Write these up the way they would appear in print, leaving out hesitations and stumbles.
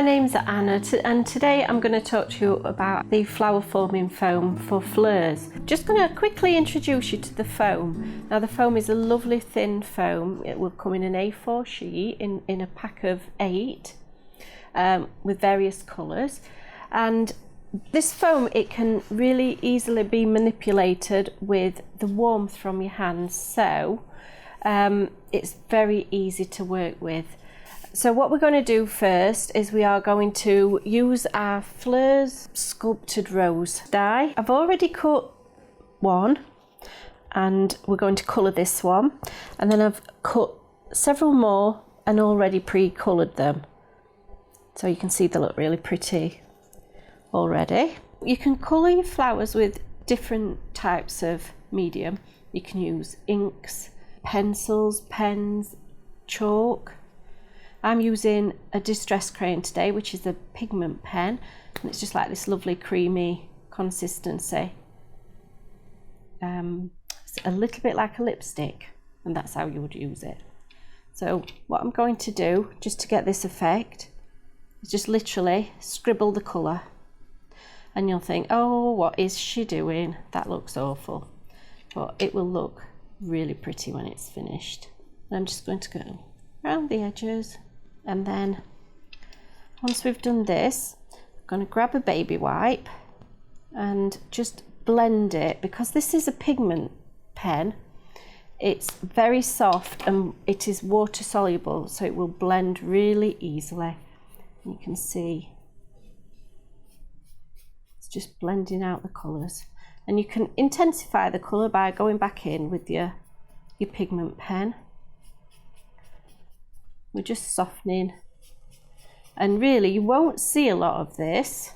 name's Anna and today I'm going to talk to you about the flower forming foam for Fleurs. Just going to quickly introduce you to the foam. Now the foam is a lovely thin foam. It will come in an A4 sheet in a pack of 8 with various colours, and this foam, it can really easily be manipulated with the warmth from your hands, so it's very easy to work with. So what we're going to do first is we are going to use our Fleurs sculpted rose die. I've already cut one and we're going to colour this one, and then I've cut several more and already pre-coloured them, so you can see they look really pretty already. You can colour your flowers with different types of medium. You can use inks, pencils, pens, chalk. I'm using a distress crayon today, which is a pigment pen, and it's just like this lovely creamy consistency. It's a little bit like a lipstick, and that's how you would use it. So what I'm going to do, just to get this effect, is just literally scribble the colour. And you'll think, oh, what is she doing? That looks awful. But it will look really pretty when it's finished. And I'm just going to go around the edges. And then once we've done this, I'm going to grab a baby wipe and just blend it. Because this is a pigment pen, it's very soft and it is water soluble, so it will blend really easily. You can see it's just blending out the colours, and you can intensify the colour by going back in with your pigment pen. We're just softening, and really you won't see a lot of this,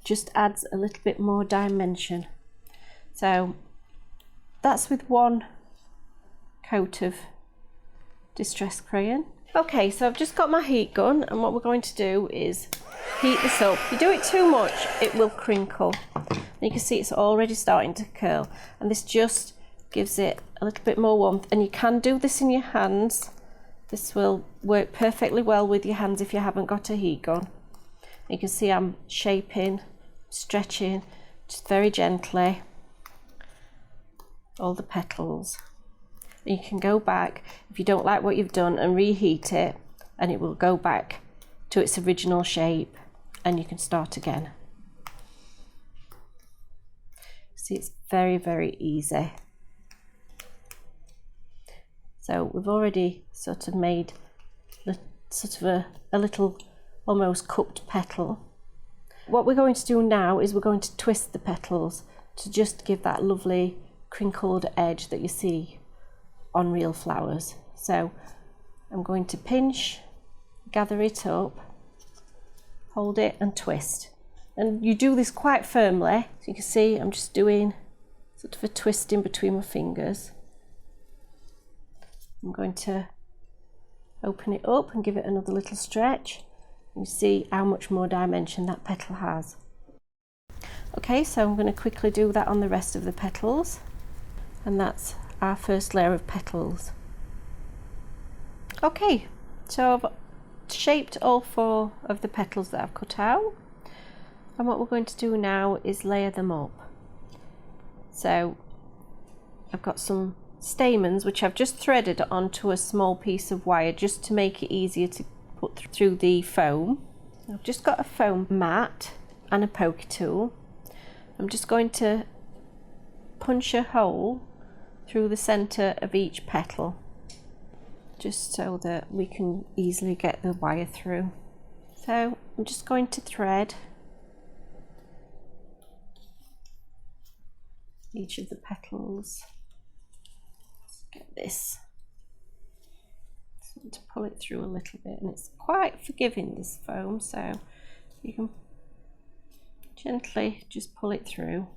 just adds a little bit more dimension. So that's with one coat of distress crayon. Okay, so I've just got my heat gun, and what we're going to do is heat this up. If you do it too much, it will crinkle. And you can see it's already starting to curl, and this just gives it a little bit more warmth. And you can do this in your hands. This will work perfectly well with your hands if you haven't got a heat gun. You can see I'm shaping, stretching, just very gently, all the petals. You can go back if you don't like what you've done and reheat it, and it will go back to its original shape, and you can start again. See, it's very, very easy. So we've already sort of made a little almost cupped petal. What we're going to do now is we're going to twist the petals to just give that lovely crinkled edge that you see on real flowers. So I'm going to pinch, gather it up, hold it and twist. And you do this quite firmly. So you can see I'm just doing sort of a twist in between my fingers. I'm going to open it up and give it another little stretch. You see how much more dimension that petal has. Okay, so I'm going to quickly do that on the rest of the petals, and that's our first layer of petals. Okay, so I've shaped all 4 of the petals that I've cut out, and what we're going to do now is layer them up. So I've got some stamens which I've just threaded onto a small piece of wire just to make it easier to put through the foam. I've just got a foam mat and a poker tool. I'm just going to punch a hole through the center of each petal, just so that we can easily get the wire through. So I'm just going to thread each of the petals. Get this, so to pull it through a little bit, and it's quite forgiving, this foam, so you can gently just pull it through.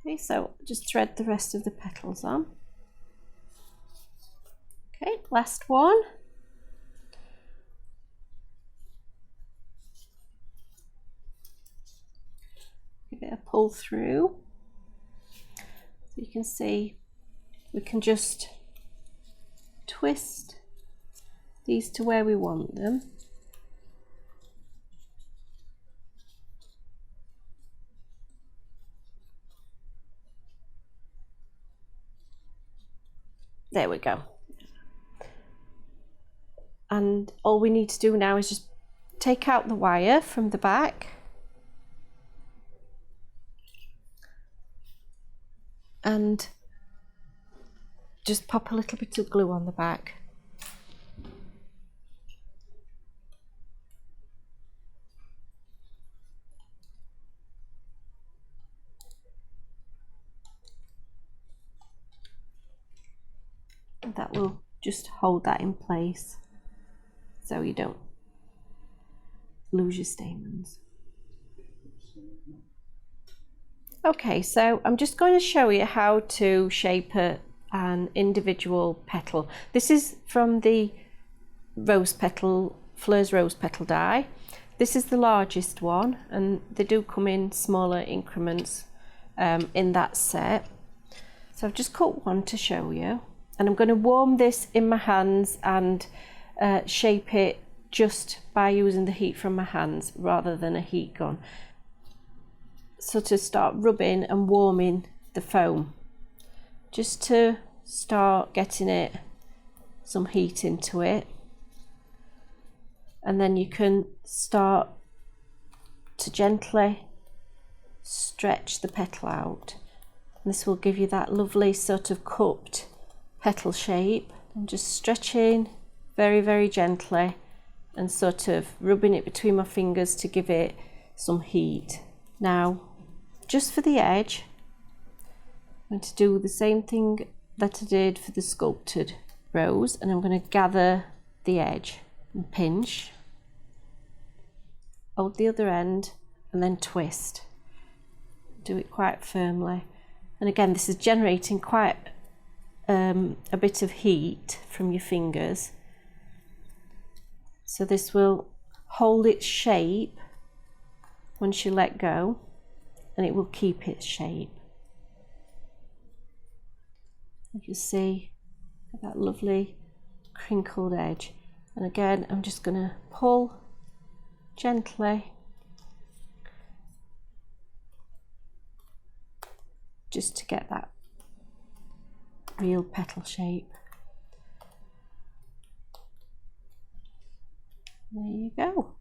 Okay, so just thread the rest of the petals on. Okay, last one. Give it a pull through. So you can see we can just twist these to where we want them. There we go. And all we need to do now is just take out the wire from the back and just pop a little bit of glue on the back. And that will just hold that in place so you don't lose your stamens. Okay, so I'm just going to show you how to shape an individual petal. This is from the rose petal, Fleurs rose petal die. This is the largest one, and they do come in smaller increments in that set. So I've just cut one to show you, and I'm going to warm this in my hands and shape it just by using the heat from my hands rather than a heat gun. So to start rubbing and warming the foam, just to start getting it some heat into it, and then you can start to gently stretch the petal out, and this will give you that lovely sort of cupped petal shape. I'm just stretching very, very gently and sort of rubbing it between my fingers to give it some heat. Now, just for the edge, I'm going to do the same thing that I did for the sculpted rose, and I'm going to gather the edge and pinch, hold the other end, and then twist. Do it quite firmly. And again, this is generating quite a bit of heat from your fingers. So this will hold its shape once you let go, and it will keep its shape. You can see that lovely crinkled edge. And again, I'm just going to pull gently, just to get that real petal shape. There you go.